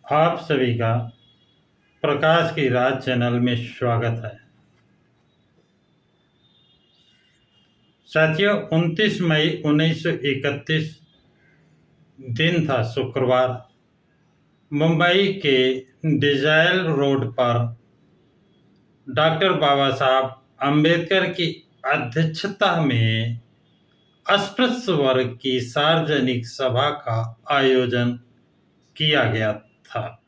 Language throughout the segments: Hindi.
आप सभी का प्रकाश की राज चैनल में स्वागत है। साथियों, 29 मई 1931 दिन था, शुक्रवार। मुंबई के डिजाइल रोड पर डॉक्टर बाबा साहब अम्बेडकर की अध्यक्षता में अस्पृश्य वर्ग की सार्वजनिक सभा का आयोजन किया गया था।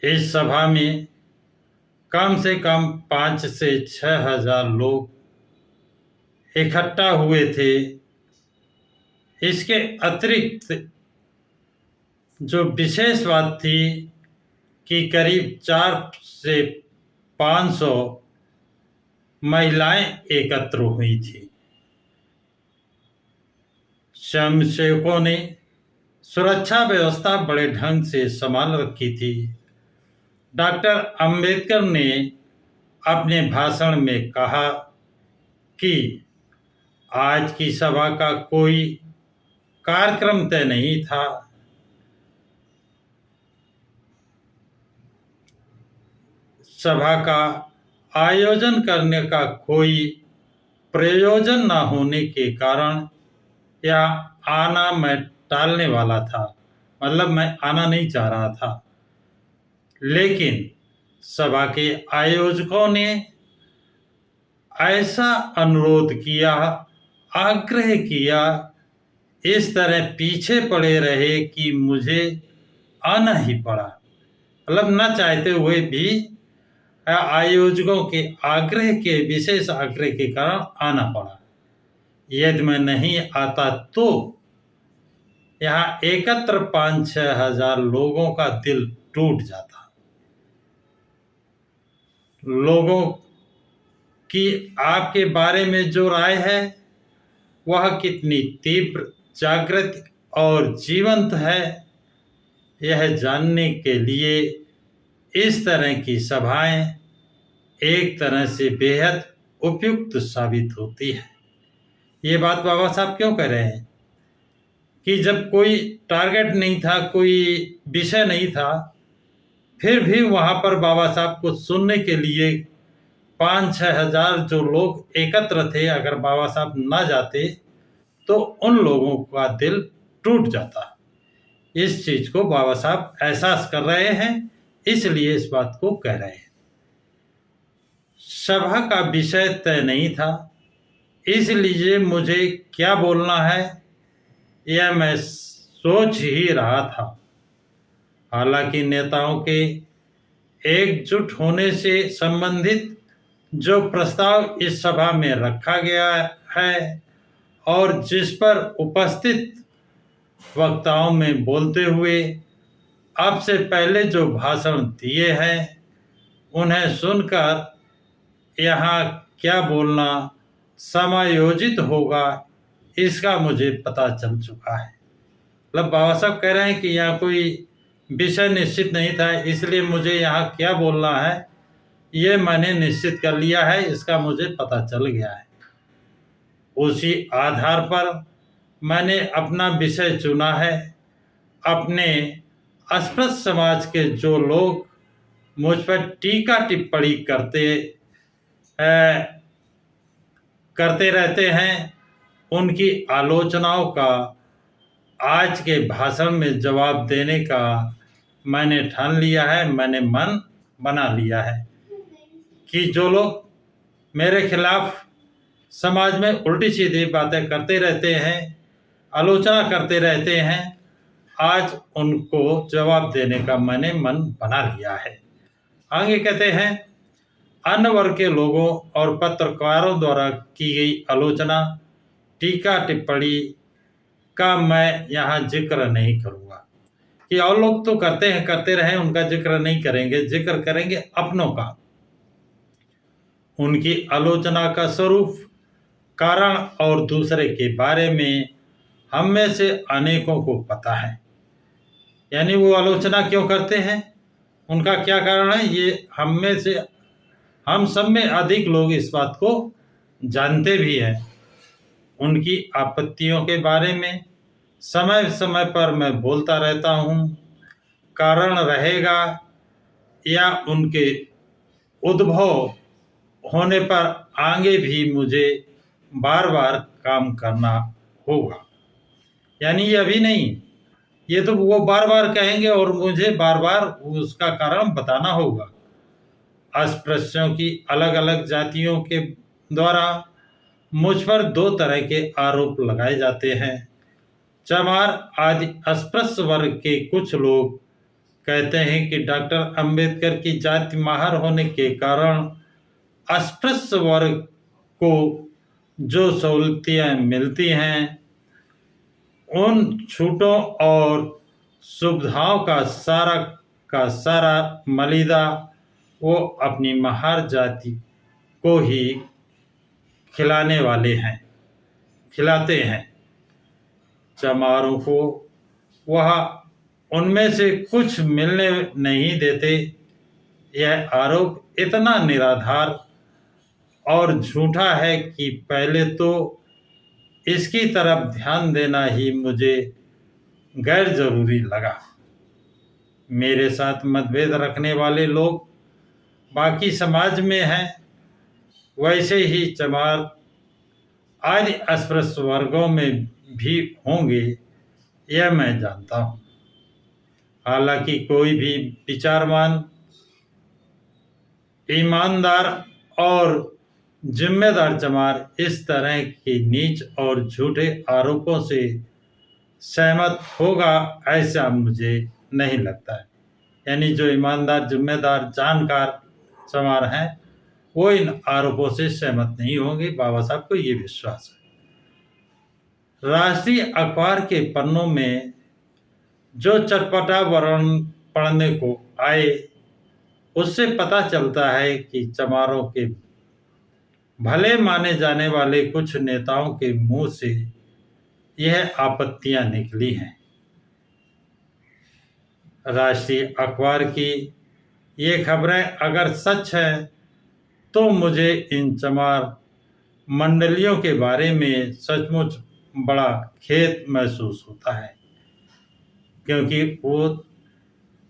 इस सभा में कम से कम 5 से 6 हजार लोग इकट्ठा हुए थे। इसके अतिरिक्त जो विशेष बात थी कि करीब 4 से 500 महिलाएं एकत्र हुई थी। स्वयंसेवकों ने सुरक्षा व्यवस्था बड़े ढंग से संभाल रखी थी। डॉक्टर अंबेडकर ने अपने भाषण में कहा कि आज की सभा का कोई कार्यक्रम तय नहीं था। सभा का आयोजन करने का कोई प्रयोजन न होने के कारण या आना मैं टालने वाला था, मतलब मैं आना नहीं चाह रहा था। लेकिन सभा के आयोजकों ने ऐसा अनुरोध किया, आग्रह किया, इस तरह पीछे पड़े रहे कि मुझे आना ही पड़ा। मतलब न चाहते हुए भी आयोजकों के आग्रह के विशेष आग्रह के कारण आना पड़ा। यदि मैं नहीं आता तो यहाँ एकत्र 5-6 हजार लोगों का दिल टूट जाता। लोगों की आपके बारे में जो राय है वह कितनी तीव्र, जागृत और जीवंत है, यह जानने के लिए इस तरह की सभाएं एक तरह से बेहद उपयुक्त साबित होती है। ये बात बाबा साहब क्यों कह रहे हैं कि जब कोई टारगेट नहीं था, कोई विषय नहीं था, फिर भी वहाँ पर बाबा साहब को सुनने के लिए 5-6 हजार जो लोग एकत्र थे, अगर बाबा साहब ना जाते तो उन लोगों का दिल टूट जाता। इस चीज को बाबा साहब एहसास कर रहे हैं, इसलिए इस बात को कह रहे हैं। सभा का विषय तय नहीं था, इसलिए मुझे क्या बोलना है यह मैं सोच ही रहा था। हालांकि नेताओं के एकजुट होने से संबंधित जो प्रस्ताव इस सभा में रखा गया है और जिस पर उपस्थित वक्ताओं में बोलते हुए अब से पहले जो भाषण दिए हैं उन्हें सुनकर यहाँ क्या बोलना समायोजित होगा इसका मुझे पता चल चुका है। मतलब बाबा साहब कह रहे हैं कि यहाँ कोई विषय निश्चित नहीं था, इसलिए मुझे यहाँ क्या बोलना है ये मैंने निश्चित कर लिया है, इसका मुझे पता चल गया है। उसी आधार पर मैंने अपना विषय चुना है। अपने अस्पृश्य समाज के जो लोग मुझ पर टीका टिप्पणी करते रहते हैं, उनकी आलोचनाओं का आज के भाषण में जवाब देने का मैंने ठान लिया है, मैंने मन बना लिया है कि जो लोग मेरे खिलाफ समाज में उल्टी सीधी बातें करते रहते हैं, आलोचना करते रहते हैं, आज उनको जवाब देने का मैंने मन बना लिया है। आगे कहते हैं, अन्य वर्ग के लोगों और पत्रकारों द्वारा की गई आलोचना, टीका टिप्पणी का मैं यहाँ जिक्र नहीं करूँगा कि और लोग तो करते हैं, करते रहे, उनका जिक्र नहीं करेंगे। जिक्र करेंगे अपनों का। उनकी आलोचना का स्वरूप, कारण और दूसरे के बारे में हम में से अनेकों को पता है। यानी वो आलोचना क्यों करते हैं, उनका क्या कारण है, ये हम सब में अधिक लोग इस बात को जानते भी हैं। उनकी आपत्तियों के बारे में समय समय पर मैं बोलता रहता हूँ। कारण रहेगा या उनके उद्भव होने पर आगे भी मुझे बार बार काम करना होगा। यानी ये अभी नहीं, ये तो वो बार बार कहेंगे और मुझे बार बार उसका कारण बताना होगा। अस्पृश्यों की अलग अलग जातियों के द्वारा मुझ पर दो तरह के आरोप लगाए जाते हैं। चमार आदि अस्पृश्य वर्ग के कुछ लोग कहते हैं कि डॉक्टर अंबेडकर की जाति माहर होने के कारण अस्पृश्य वर्ग को जो सहूलियतें मिलती हैं उन छूटों और सुविधाओं का सारा मलिदा वो अपनी महार जाति को ही खिलाते हैं। चमारों को वह उनमें से कुछ मिलने नहीं देते। यह आरोप इतना निराधार और झूठा है कि पहले तो इसकी तरफ ध्यान देना ही मुझे गैर जरूरी लगा। मेरे साथ मतभेद रखने वाले लोग बाकी समाज में हैं, वैसे ही चमार आदि अस्पृश्य वर्गों में भी होंगे, यह मैं जानता हूँ। हालांकि कोई भी विचारवान, ईमानदार और जिम्मेदार चमार इस तरह के नीच और झूठे आरोपों से सहमत होगा ऐसा मुझे नहीं लगता है। यानी जो ईमानदार, जिम्मेदार, जानकार चमार हैं वो इन आरोपों से सहमत नहीं होंगे। बाबा साहब को ये विश्वास है। राष्ट्रीय अखबार के पन्नों में जो चटपटा वर्णन पढ़ने को आए उससे पता चलता है कि चमारों के भले माने जाने वाले कुछ नेताओं के मुंह से यह आपत्तियां निकली हैं। राष्ट्रीय अखबार की ये खबरें अगर सच हैं तो मुझे इन चमार मंडलियों के बारे में सचमुच बड़ा खेद महसूस होता है, क्योंकि वो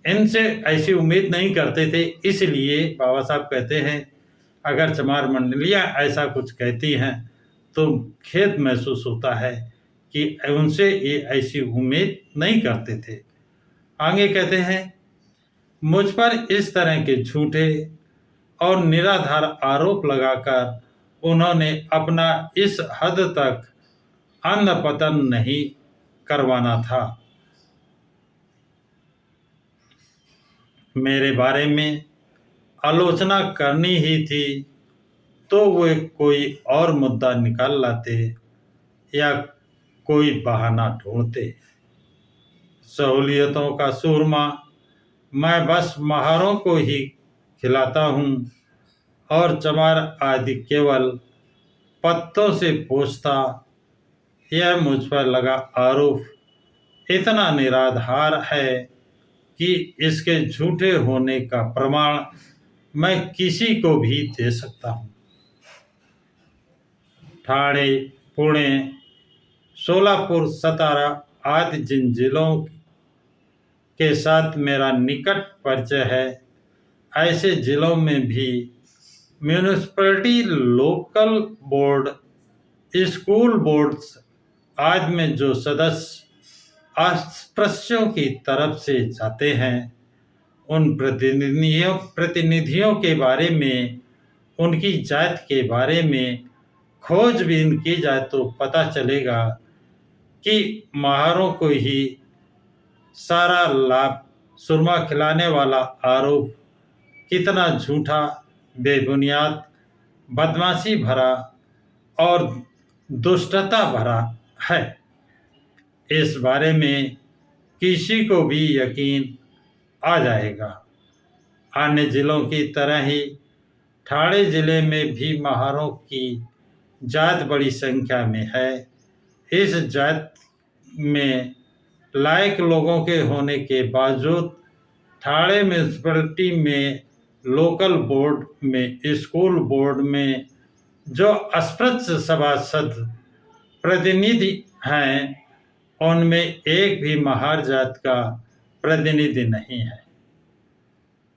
इनसे ऐसी उम्मीद नहीं करते थे। इसलिए बाबा साहब कहते हैं अगर चमार मंडलियां ऐसा कुछ कहती हैं तो खेद महसूस होता है कि उनसे ये ऐसी उम्मीद नहीं करते थे। आगे कहते हैं मुझ पर इस तरह के झूठे और निराधार आरोप लगाकर उन्होंने अपना इस हद तक अंधपतन नहीं करवाना था। मेरे बारे में आलोचना करनी ही थी तो वे कोई और मुद्दा निकाल लाते या कोई बहाना ढूंढते। सहूलियतों का सूरमा मैं बस महारों को ही खिलाता हूँ और चमार आदि केवल पत्तों से पूछता। यह मुझ पर लगा आरोप इतना निराधार है कि इसके झूठे होने का प्रमाण मैं किसी को भी दे सकता हूँ। ठाणे, पुणे, सोलापुर, सतारा आदि जिन जिलों के साथ मेरा निकट परिचय है, ऐसे जिलों में भी municipality, local board, school boards आदि में जो सदस्य अस्पृश्यों की तरफ से जाते हैं उन प्रतिनिधियों के बारे में, उनकी जात के बारे में खोजबीन की जाए तो पता चलेगा कि महारों को ही सारा लाभ सुरमा खिलाने वाला आरोप कितना झूठा, बेबुनियाद, बदमाशी भरा और दुष्टता भरा है। इस बारे में किसी को भी यकीन आ जाएगा। अन्य जिलों की तरह ही ठाणे जिले में भी महारों की जात बड़ी संख्या में है। इस जात में लायक लोगों के होने के बावजूद ठाणे म्यूनिसिपैलिटी में, लोकल बोर्ड में, स्कूल बोर्ड में जो अस्पृश्य सभासद प्रतिनिधि हैं उनमें एक भी महार जात का प्रतिनिधि नहीं है।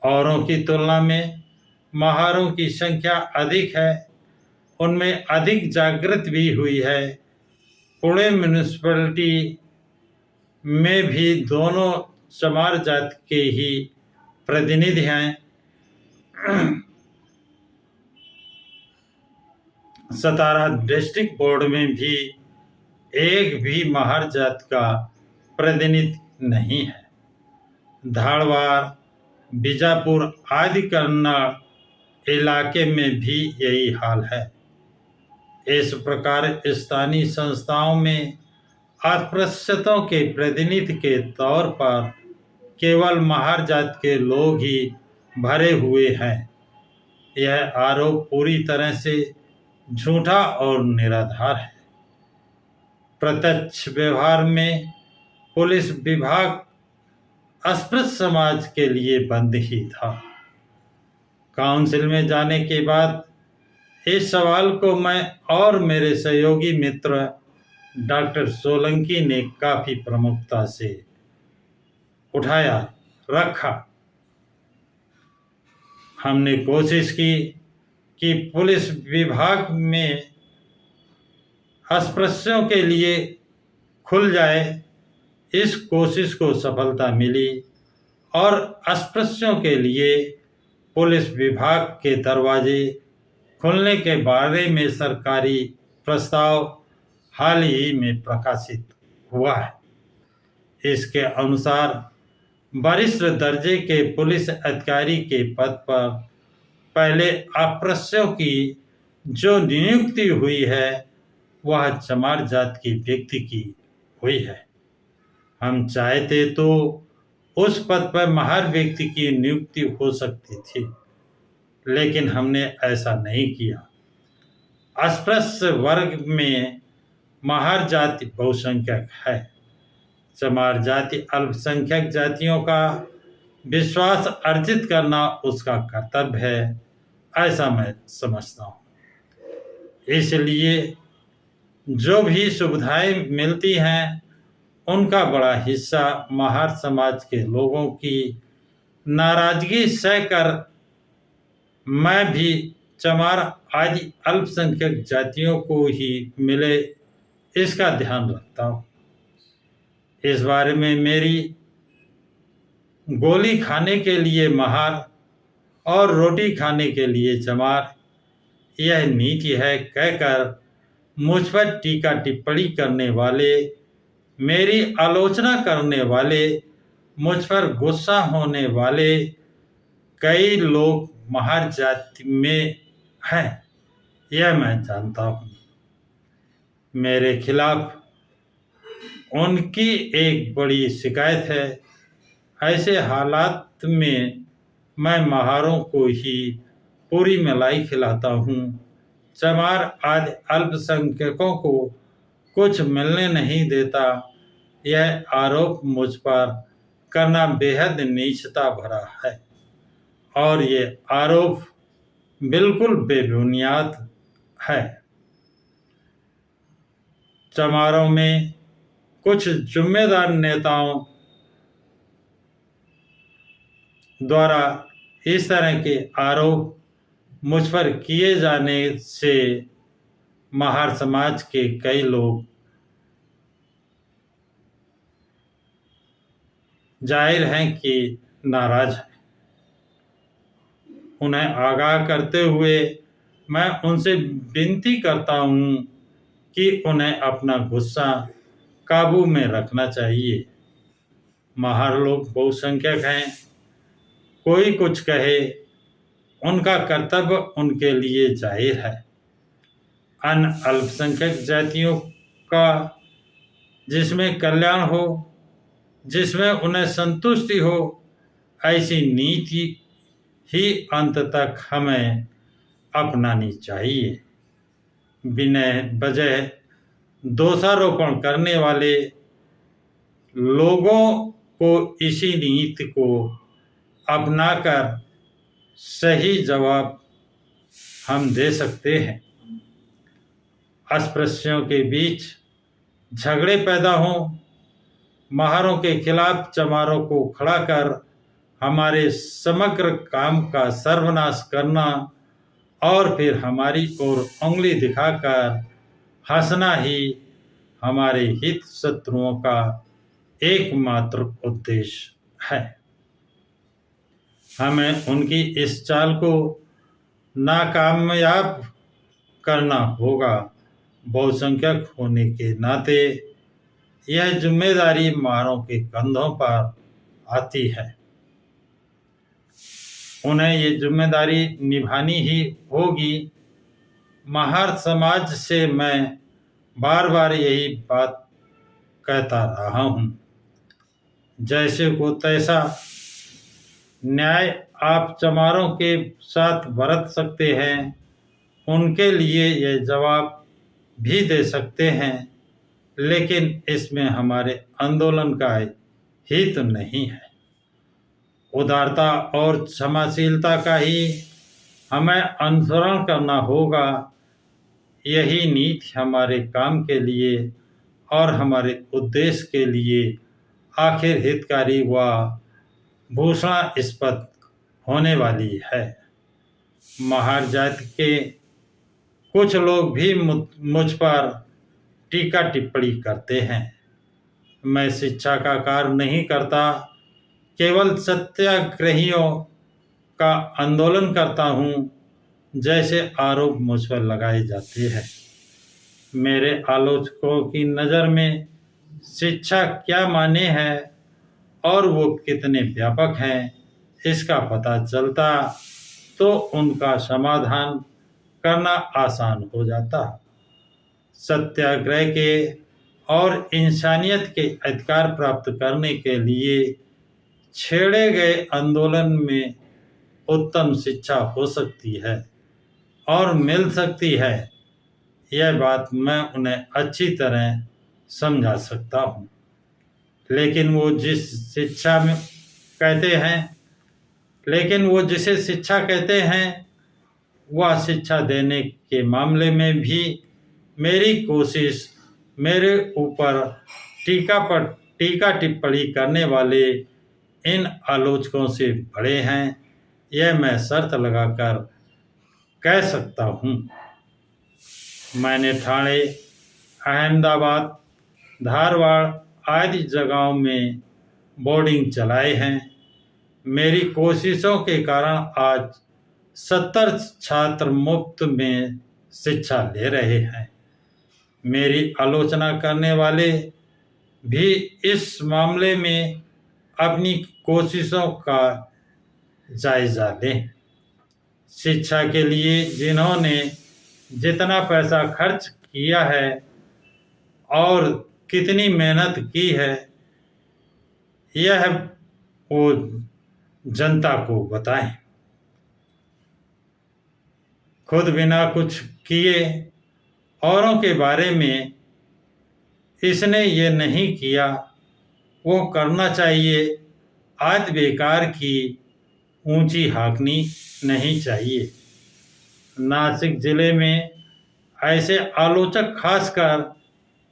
औरों की तुलना में महारों की संख्या अधिक है, उनमें अधिक जागृत भी हुई है। पुणे म्यूनिसिपैलिटी में भी दोनों चमार जाति के ही प्रतिनिधि हैं। सतारा डिस्ट्रिक्ट बोर्ड में भी एक भी महार जाति का प्रतिनिधि नहीं है। धारवाड़, बीजापुर आदि कन्नड़ इलाके में भी यही हाल है। इस प्रकार स्थानीय संस्थाओं में अस्पृश्यतों के प्रतिनिधि के तौर पर केवल महार जाति के लोग ही भरे हुए हैं। यह आरोप पूरी तरह से झूठा और निराधार है। प्रत्यक्ष व्यवहार में पुलिस विभाग अस्पृश्य समाज के लिए बंद ही था। काउंसिल में जाने के बाद इस सवाल को मैं और मेरे सहयोगी मित्र डॉक्टर सोलंकी ने काफी प्रमुखता से उठाया रखा। हमने कोशिश की कि पुलिस विभाग में अस्पृश्यों के लिए खुल जाए। इस कोशिश को सफलता मिली और अस्पृश्यों के लिए पुलिस विभाग के दरवाजे खुलने के बारे में सरकारी प्रस्ताव हाल ही में प्रकाशित हुआ है। इसके अनुसार वरिष्ठ दर्जे के पुलिस अधिकारी के पद पर पहले अस्पृश्यों की जो नियुक्ति हुई है वह चमार जाति की व्यक्ति की हुई है। हम चाहते तो उस पद पर महार व्यक्ति की नियुक्ति हो सकती थी, लेकिन हमने ऐसा नहीं किया। अस्पृश्य वर्ग में महार जाति बहुसंख्यक है। चमार जाति अल्पसंख्यक जातियों का विश्वास अर्जित करना उसका कर्तव्य है, ऐसा मैं समझता हूँ। इसलिए जो भी सुविधाएं मिलती हैं उनका बड़ा हिस्सा महार समाज के लोगों की नाराजगी सहकर मैं भी चमार आदि अल्पसंख्यक जातियों को ही मिले, इसका ध्यान रखता हूँ। इस बारे में मेरी गोली खाने के लिए महार और रोटी खाने के लिए चमार, यह नीति है कहकर मुझ पर टीका टिप्पणी करने वाले, मेरी आलोचना करने वाले, मुझ पर गुस्सा होने वाले कई लोग महार जाति में हैं, यह मैं जानता हूँ। मेरे खिलाफ उनकी एक बड़ी शिकायत है। ऐसे हालात में मैं महारों को ही पूरी मलाई खिलाता हूँ। चमार आदि अल्पसंख्यकों को कुछ मिलने नहीं देता, यह आरोप मुझ पर करना बेहद नीचता भरा है और ये आरोप बिल्कुल बेबुनियाद है। चमारों में कुछ जिम्मेदार नेताओं द्वारा इस तरह के आरोप मुझ पर किए जाने से महार समाज के कई लोग जाहिर हैं कि नाराज हैं। उन्हें आगाह करते हुए मैं उनसे विनती करता हूँ कि उन्हें अपना गुस्सा काबू में रखना चाहिए। महार लोग बहुसंख्यक हैं, कोई कुछ कहे, उनका कर्तव्य उनके लिए जाहिर है। अन्य अल्पसंख्यक जातियों का जिसमें कल्याण हो, जिसमें उन्हें संतुष्टि हो, ऐसी नीति ही अंत तक हमें अपनानी चाहिए। बिना वजह दोषारोपण करने वाले लोगों को इसी नीति को अपनाकर सही जवाब हम दे सकते हैं। अस्पृश्यों के बीच झगड़े पैदा हों, महारों के खिलाफ चमारों को खड़ा कर हमारे समग्र काम का सर्वनाश करना और फिर हमारी ओर उंगली दिखाकर हंसना ही हमारे हित शत्रुओं का एकमात्र उद्देश्य है। हमें उनकी इस चाल को नाकामयाब करना होगा। बहुसंख्यक होने के नाते यह जिम्मेदारी महारों के कंधों पर आती है। उन्हें ये जिम्मेदारी निभानी ही होगी। महार समाज से मैं बार बार यही बात कहता रहा हूँ, जैसे को तैसा न्याय आप चमारों के साथ बरत सकते हैं, उनके लिए यह जवाब भी दे सकते हैं, लेकिन इसमें हमारे आंदोलन का हित नहीं है। उदारता और क्षमाशीलता का ही हमें अनुसरण करना होगा। यही नीति हमारे काम के लिए और हमारे उद्देश्य के लिए आखिर हितकारी व भूषणास्पद होने वाली है। महार जाति के कुछ लोग भी मुझ पर टीका टिप्पणी करते हैं। मैं शिक्षा का कार्य नहीं करता, केवल सत्याग्रहियों का आंदोलन करता हूँ, जैसे आरोप मुझ पर लगाए जाते हैं। मेरे आलोचकों की नज़र में शिक्षा क्या माने है और वो कितने व्यापक हैं, इसका पता चलता तो उनका समाधान करना आसान हो जाता। सत्याग्रह के और इंसानियत के अधिकार प्राप्त करने के लिए छेड़े गए आंदोलन में उत्तम शिक्षा हो सकती है और मिल सकती है। यह बात मैं उन्हें अच्छी तरह समझा सकता हूँ, लेकिन वो जिसे शिक्षा कहते हैं, वह शिक्षा देने के मामले में भी मेरी कोशिश मेरे ऊपर टीका टिप्पणी करने वाले इन आलोचकों से बड़े हैं, यह मैं शर्त लगाकर कह सकता हूँ। मैंने ठाणे, अहमदाबाद, धारवाड़ आदि जगहों में बोर्डिंग चलाए हैं। मेरी कोशिशों के कारण आज 70 छात्र मुफ्त में शिक्षा ले रहे हैं। मेरी आलोचना करने वाले भी इस मामले में अपनी कोशिशों का जायजा लें। शिक्षा के लिए जिन्होंने जितना पैसा खर्च किया है और कितनी मेहनत की है, यह वो जनता को बताएं। खुद बिना कुछ किए औरों के बारे में इसने ये नहीं किया, वो करना चाहिए, आदि बेकार की ऊंची हाकनी नहीं चाहिए। नासिक जिले में ऐसे आलोचक खासकर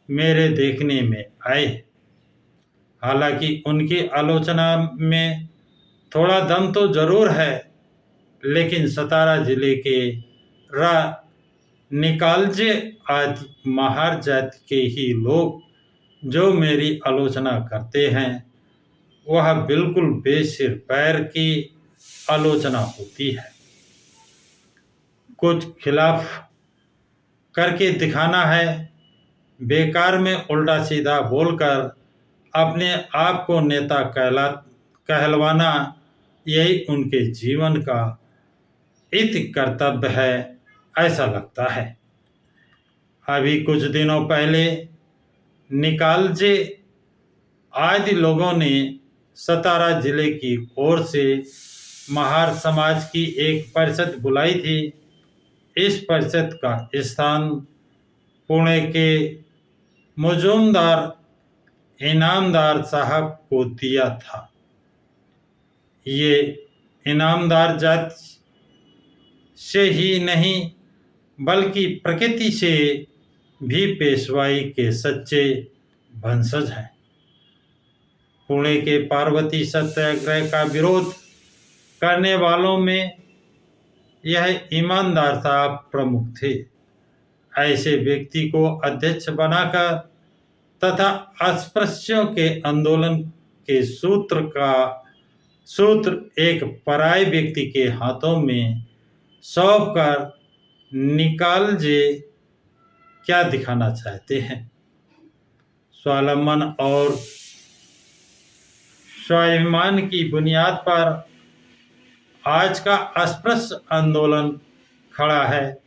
मेरे देखने में आए। हालांकि उनकी आलोचना में थोड़ा दम तो जरूर है, लेकिन सतारा जिले के निकालजे आदि महार जाति के ही लोग जो मेरी आलोचना करते हैं, वह बिल्कुल बेसिर पैर की आलोचना होती है। कुछ खिलाफ करके दिखाना है, बेकार में उल्टा सीधा बोलकर अपने आप को नेता कहलवाना, यही उनके जीवन का इति कर्तव्य है, ऐसा लगता है। अभी कुछ दिनों पहले निकालजे आदि लोगों ने सतारा जिले की ओर से महार समाज की एक परिषद बुलाई थी। इस परिषद का स्थान पुणे के मुजुमदार इनामदार साहब को दिया था। ये इनामदार जाति से ही नहीं बल्कि प्रकृति से भी पेशवाई के सच्चे वंशज हैं। पुणे के पार्वती सत्याग्रह का विरोध करने वालों में यह ईमानदार साहब प्रमुख थे। ऐसे व्यक्ति को अध्यक्ष बनाकर तथा अस्पृश्यों के आंदोलन के सूत्र एक पराये व्यक्ति के हाथों में सौंप कर निकालजे क्या दिखाना चाहते हैं। स्वावलंबन और स्वाभिमान की बुनियाद पर आज का अस्पृश्य आंदोलन खड़ा है।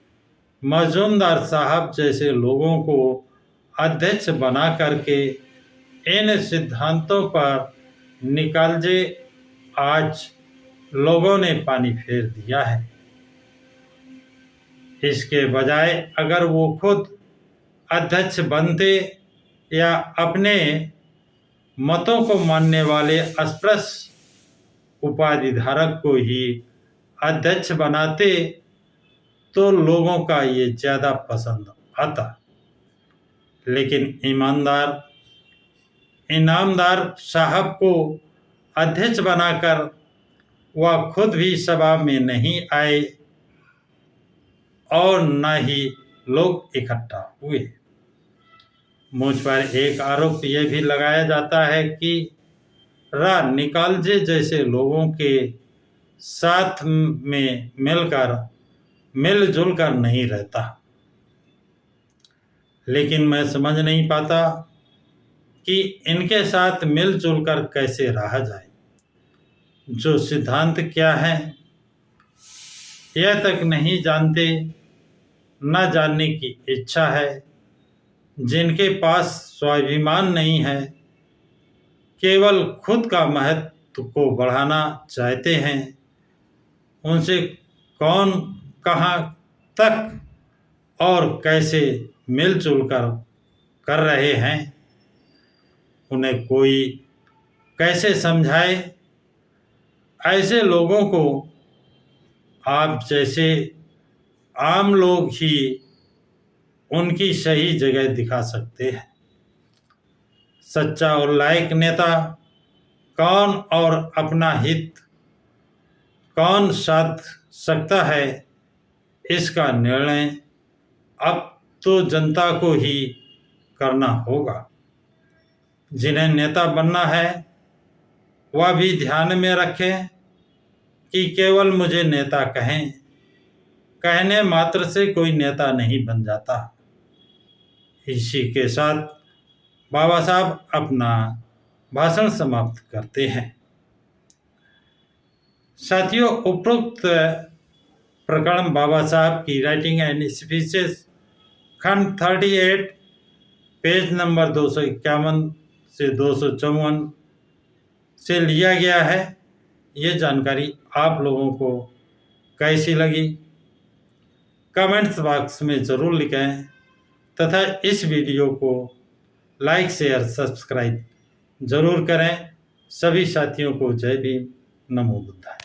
मजूमदार साहब जैसे लोगों को अध्यक्ष बना करके इन सिद्धांतों पर निकालजे आज लोगों ने पानी फेर दिया है। इसके बजाय अगर वो खुद अध्यक्ष बनते या अपने मतों को मानने वाले अस्पृश्य उपाधि धारक को ही अध्यक्ष बनाते तो लोगों का ये ज़्यादा पसंद आता। लेकिन इनामदार साहब को अध्यक्ष बनाकर वह खुद भी सभा में नहीं आए और न ही लोग इकट्ठा हुए। मुझ पर एक आरोप यह भी लगाया जाता है कि निकालजे जैसे लोगों के साथ में मिलजुल कर नहीं रहता। लेकिन मैं समझ नहीं पाता कि इनके साथ मिलजुल कर कैसे रहा जाए। जो सिद्धांत क्या है यह तक नहीं जानते, न जानने की इच्छा है। जिनके पास स्वाभिमान नहीं है, केवल खुद का महत्व को बढ़ाना चाहते हैं, उनसे कौन कहाँ तक और कैसे मिलजुल कर रहे हैं, उन्हें कोई कैसे समझाए। ऐसे लोगों को आप जैसे आम लोग ही उनकी सही जगह दिखा सकते हैं। सच्चा और लायक नेता कौन और अपना हित कौन साध सकता है, इसका निर्णय अब तो जनता को ही करना होगा। जिन्हें नेता बनना है वह भी ध्यान में रखें कि केवल मुझे नेता कहने मात्र से कोई नेता नहीं बन जाता। इसी के साथ बाबा साहब अपना भाषण समाप्त करते हैं। साथियों, उपरोक्त प्रकरण बाबा साहब की राइटिंग एंड स्पीचेस खंड 38 पेज नंबर 251 से 254 से लिया गया है। ये जानकारी आप लोगों को कैसी लगी कमेंट्स बॉक्स में ज़रूर लिखें तथा इस वीडियो को लाइक शेयर सब्सक्राइब ज़रूर करें। सभी साथियों को जय भीम, नमो बुद्धाय।